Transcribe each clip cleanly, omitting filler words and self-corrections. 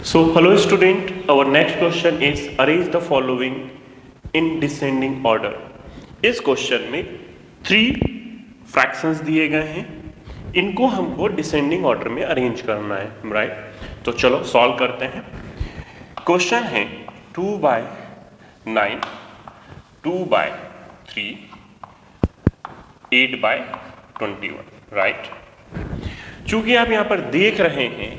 So, hello student, our next question is arrange the following in descending order. इस question में 3 fractions दिए गए हैं, इनको हमको डिसेंडिंग ऑर्डर में अरेंज करना है, राइट? तो चलो सॉल्व करते हैं। क्वेश्चन है 2/9, 2/3, 8/21, राइट? चूंकि आप यहाँ पर देख रहे हैं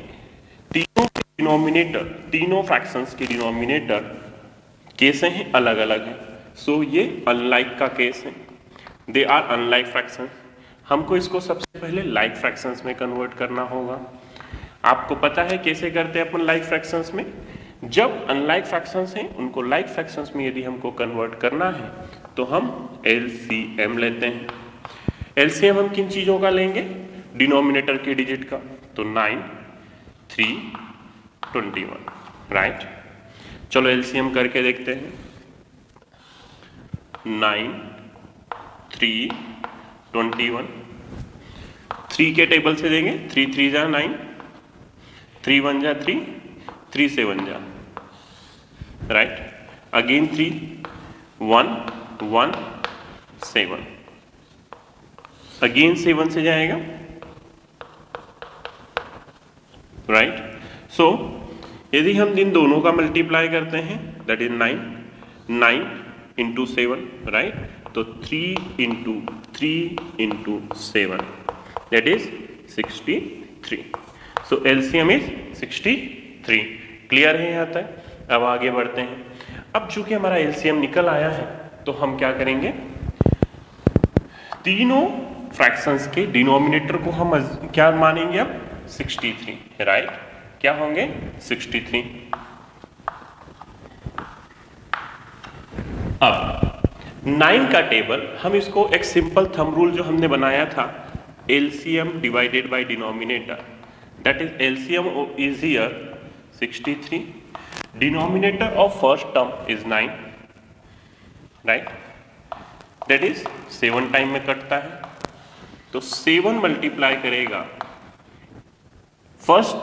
तीनों के डिनोमिनेटर, तीनों फ्रैक्शंस के डिनोमिनेटर कैसे हैं, अलग अलग हैं। सो ये अनलाइक का केस है, दे आर अनलाइक फ्रैक्शंस। हमको इसको सबसे पहले लाइक फ्रैक्शंस में कन्वर्ट करना होगा। आपको पता है कैसे करते हैं अपन लाइक फ्रैक्शंस में? जब अनलाइक फ्रैक्शंस हैं उनको लाइक फ्रैक्शंस में यदि हमको कन्वर्ट करना है तो हम एलसीएम लेते हैं। एलसीएम हम किन चीज़ों का लेंगे? डिनोमिनेटर के डिजिट का। तो 9, 3, 21, राइट? चलो एलसीएम करके देखते हैं। 9, 3, 21, 3 के टेबल से देंगे। 3 3 जा 9, 3 1 जा 3, 3 7 जा, राइट? अगेन 3, 1 1 7, अगेन 7 से जाएगा, राइट? सो यदि हम इन दोनों का मल्टीप्लाई करते हैं दैट इज 9 इंटू 7, राइट? तो 3 into 3 into 7 that is 63। So LCM is 63। Clear है यहाँ तक? अब आगे बढ़ते हैं। अब चूंकि हमारा एलसीएम निकल आया है तो हम क्या करेंगे, तीनों फ्रैक्शंस के डिनोमिनेटर को हम क्या मानेंगे अब? 63, राइट? क्या होंगे? 63। अब 9 का टेबल हम इसको एक सिंपल थंब रूल जो हमने बनाया था, LCM divided by denominator, that is LCM is here 63, denominator of first term is 9, right? That is 7 time में कटता है, तो 7 मल्टीप्लाई करेगा फर्स्ट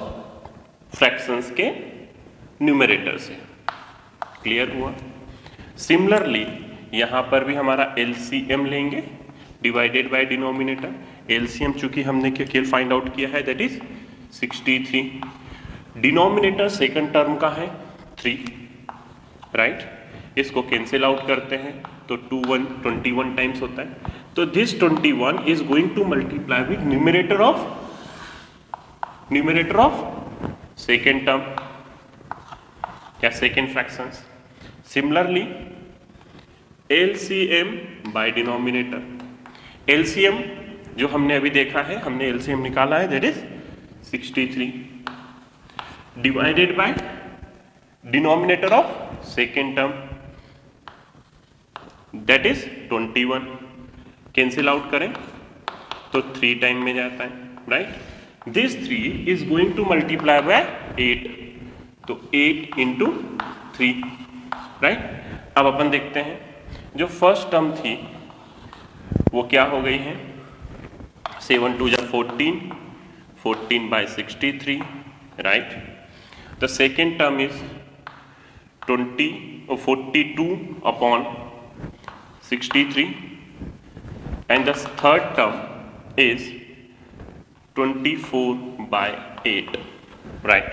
फ्रैक्शंस के न्यूमरेटर से। क्लियर हुआ? सिमिलरली यहां पर भी हमारा एलसीएम लेंगे डिवाइडेड बाय डिनोमिनेटर। एलसीएम चूंकि हमने क्या फाइंड आउट किया है that is 63, denominator second term का है 3, राइट? इसको कैंसिल आउट करते हैं तो 21 टाइम्स होता है। तो this 21 is going to multiply with numerator of second term या second fractions. Similarly LCM by denominator, LCM जो हमने अभी देखा है, हमने एलसीएम निकाला है that is 63 divided by denominator of second term that is 21, cancel out करें तो 3 टाइम में जाता है, right? This 3 is going to multiply by 8, तो 8 इंटू 3, राइट? अब अपन देखते हैं जो फर्स्ट टर्म थी वो क्या हो गई है? 7 2 जा 14, 14 by 63, right? The second term is 42 upon 63 and the third term is 24 by 8, right?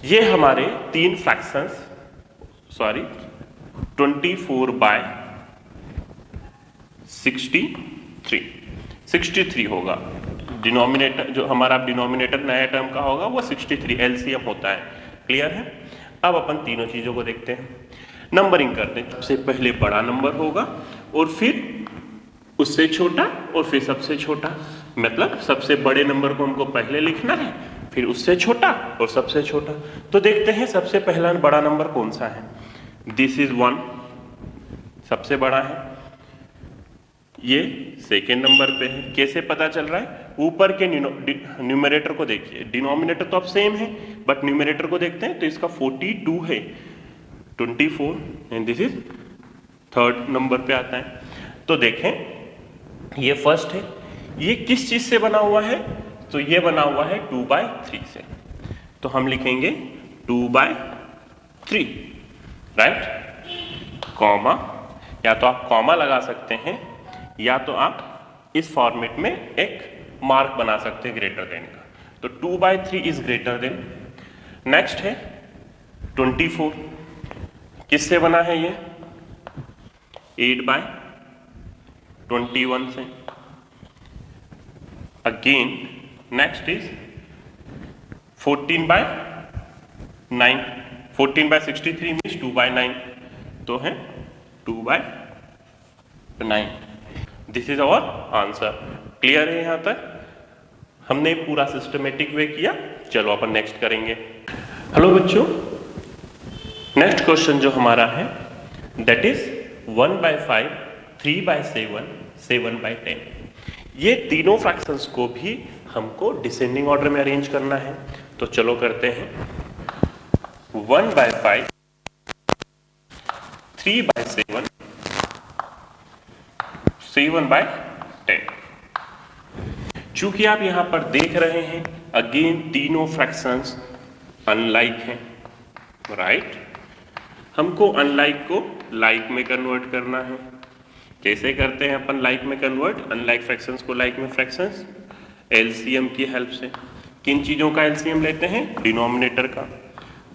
ये हमारे तीन फ्रैक्शंस, 24 by 63 होगा। डिनोमिनेटर जो हमारा डिनोमिनेटर नया टर्म का होगा वो 63 एलसीएम होता है। क्लियर है? अब अपन तीनों चीजों को देखते हैं, नंबरिंग करते हैं। सबसे पहले बड़ा नंबर होगा और फिर उससे छोटा और फिर सबसे छोटा, मतलब सबसे बड़े नंबर को हमको पहले लिखना है, फिर उससे छोटा और सबसे छोटा। तो देखते हैं सबसे पहला बड़ा नंबर कौन सा है। दिस इज 1, सबसे बड़ा है। ये सेकेंड नंबर पे है। कैसे पता चल रहा है? ऊपर के न्यूमरेटर को देखिए, डिनोमिनेटर तो अब सेम है बट न्यूमरेटर को देखते हैं तो इसका 42 है, 24 and this is third number पे आता है। तो देखें ये फर्स्ट है, ये किस चीज से बना हुआ है? तो ये बना हुआ है 2/3 से। तो हम लिखेंगे 2/3, राइट, कॉमा, या तो आप कॉमा लगा सकते हैं या तो आप इस फॉर्मेट में एक मार्क बना सकते हैं ग्रेटर देन का। तो 2/3 इज ग्रेटर देन। नेक्स्ट है 24, किससे बना है ये? 8/21 से। अगेन नेक्स्ट इज 14/9, 14/63 मीन्स 2/9, तो है 2/9। This is our answer. Clear है यहां तक? हमने पूरा सिस्टमेटिक वे किया। चलो अपन नेक्स्ट करेंगे। हेलो बच्चों, नेक्स्ट क्वेश्चन जो हमारा है दैट इज 1/5, 3/7, 7/10। ये तीनों फ्रैक्शंस को भी हमको डिसेंडिंग ऑर्डर में अरेंज करना है। तो चलो करते हैं। 1/5, 3/7, 7/10। चूंकि आप यहां पर देख रहे हैं अगेन तीनों फ्रैक्शंस अनलाइक हैं, राइट। हमको अनलाइक को लाइक में कन्वर्ट करना है। कैसे करते हैं अपन लाइक में कन्वर्ट? अनलाइक फ्रैक्शंस को लाइक में फ्रैक्शंस, एलसीएम की हेल्प से। किन चीजों का एलसीएम लेते हैं? डिनोमिनेटर का।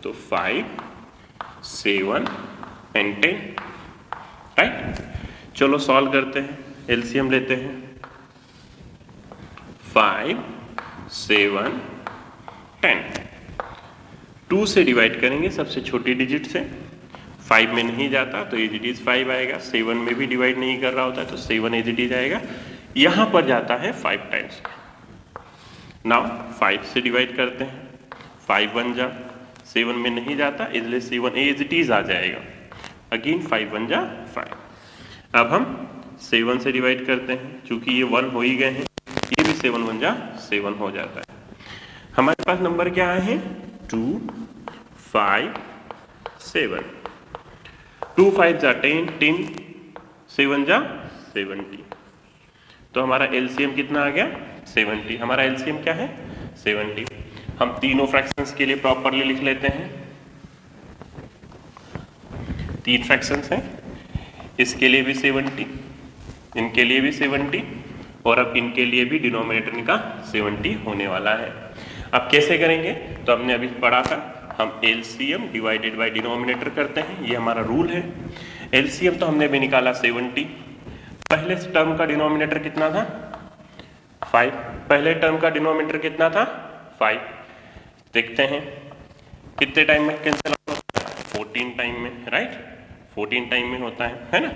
तो 5, 7 and 10, राइट। चलो सॉल्व करते हैं, एलसीएम लेते हैं। 5, 7, 10। 2 से डिवाइड करेंगे सबसे छोटी डिजिट से। 5 में नहीं जाता तो एज इट इज 5 आएगा। 7 में भी डिवाइड नहीं कर रहा होता है तो 7 एज इट इज आएगा। यहां पर जाता है 5 टाइम्स। नाउ 5 से डिवाइड करते हैं। 5 1 जा, 7 में नहीं जाता इसलिए 7 एज इट इज आ जाएगा। अगेन 5 1 जा 5। अब हम 7 से डिवाइड करते हैं, चूंकि ये 1 हो ही गए हैं, ये भी 7 1 जा 7 हो जाता है। हमारे पास नंबर क्या आए हैं? 2, 5, 7। 2 5 जा 10, 10 7 जा 70। तो हमारा एलसीएम कितना आ गया? 70। हमारा एलसीएम क्या है? 70। हम तीनों फ्रैक्शंस के लिए प्रॉपरली लिख लेते हैं। 3 फ्रैक्शंस हैं, इसके लिए भी 70, इनके लिए भी 70, और अब इनके लिए भी डिनोमिनेटर का 70 होने वाला है। अब कैसे करेंगे? तो हमने अभी पढ़ा था, हम एलसीएम डिवाइडेड बाय डिनोमिनेटर करते हैं, ये हमारा रूल है। एलसीएम तो हमने भी निकाला 70। पहले टर्म का डिनोमिनेटर कितना था? 5। पहले टर्म का डिनोमिनेटर कितना था? 5। देखते हैं कितने टाइम में कैंसिल होता है? 14 टाइम में, राइट। 14 टाइम में होता है ना।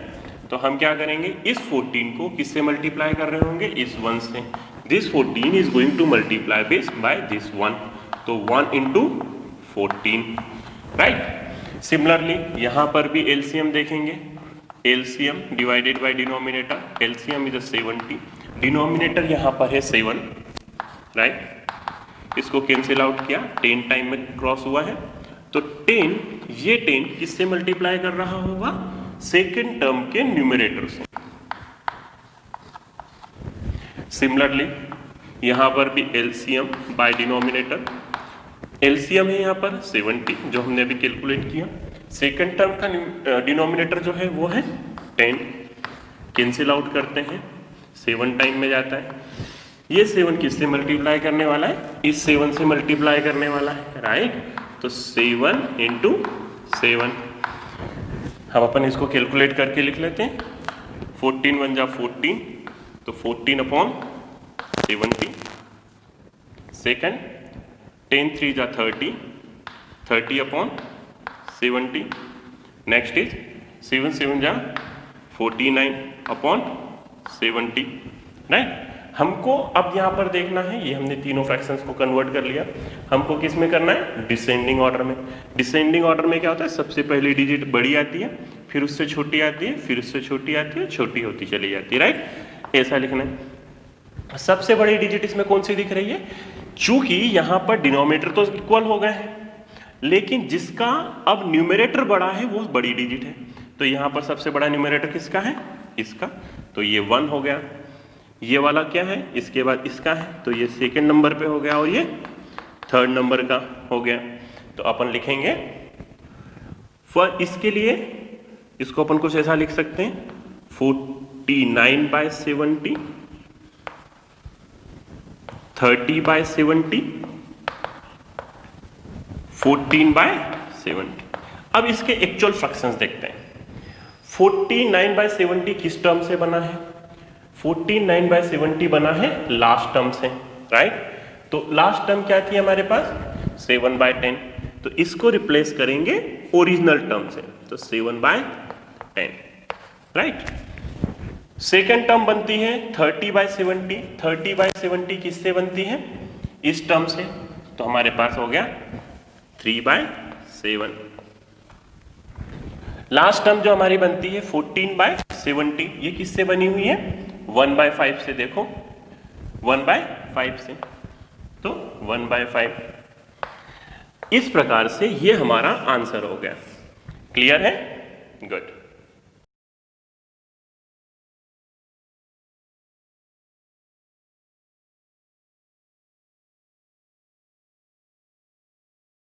तो हम क्या करेंगे? इस 14 को किससे मल्टीप्लाई कर रहे होंगे? इस 1 से। This 14 is going to multiply this by this 1, तो 1 into 14, राइट। सिमिलरली यहां पर भी एलसीएम देखेंगे। LCM divided by denominator, LCM is 70, denominator यहां पर है 7, राइट। इसको कैंसिल आउट किया, 10 टाइम में क्रॉस हुआ है, तो 10, ये 10 किससे मल्टीप्लाई कर रहा होगा? सेकेंड टर्म के न्यूमरेटर से। सिमिलरली यहां पर भी एलसीएम बाय डिनोमिनेटर, एलसीएम है यहां पर 70 जो हमने अभी कैलकुलेट किया। सेकेंड टर्म का डिनोमिनेटर जो है वो है 10, कैंसिल आउट करते हैं, 7 टाइम में जाता है। ये 7 किससे मल्टीप्लाई करने वाला है? इस 7 से मल्टीप्लाई करने वाला है, राइट। तो 7 into 7। हम अपन इसको कैलकुलेट करके लिख लेते हैं। 14 1 जा 14, तो 14/70। सेकेंड 10 3 जा 30, 30/70। नेक्स्ट इज 7 7 जा 49/70, राइट। हमको अब यहाँ पर देखना है, ये हमने तीनों फ्रैक्शंस को कन्वर्ट कर लिया, हमको किस में करना है? डिसेंडिंग ऑर्डर में। डिसेंडिंग ऑर्डर में क्या होता है? सबसे पहली डिजिट बड़ी आती है, फिर उससे छोटी आती है, फिर उससे छोटी आती है, छोटी होती चली जाती है, राइट। ऐसा लिखना है। सबसे बड़ी डिजिट इसमें कौन सी दिख रही है? चूंकि यहां पर डिनोमिनेटर तो इक्वल हो गए हैं, लेकिन जिसका अब न्यूमरेटर बड़ा है वो बड़ी डिजिट है। तो यहां पर सबसे बड़ा न्यूमरेटर किसका है? इसका। तो ये 1 हो गया। ये वाला क्या है? इसके बाद इसका है, तो ये सेकंड नंबर पे हो गया, और ये थर्ड नंबर का हो गया। तो अपन लिखेंगे फॉर, इसके लिए इसको अपन कुछ ऐसा लिख सकते हैं 49/70, 30/70, 14/70। अब इसके एक्चुअल फ्रैक्शंस देखते हैं। 49/70 किस टर्म से बना है? 49/70 बना है लास्ट टर्म से, राइट। तो लास्ट टर्म क्या थी हमारे पास? 7/10। तो इसको रिप्लेस करेंगे ओरिजिनल टर्म से, तो 7/10, राइट। सेकेंड टर्म बनती है 30/70। 30/70 किससे बनती है? इस टर्म से, तो हमारे पास हो गया 3/7। लास्ट टर्म जो हमारी बनती है 14/70, ये किससे बनी हुई है? 1/5 से। देखो 1/5 से, तो 1/5। इस प्रकार से ये हमारा आंसर हो गया। क्लियर है? गुड।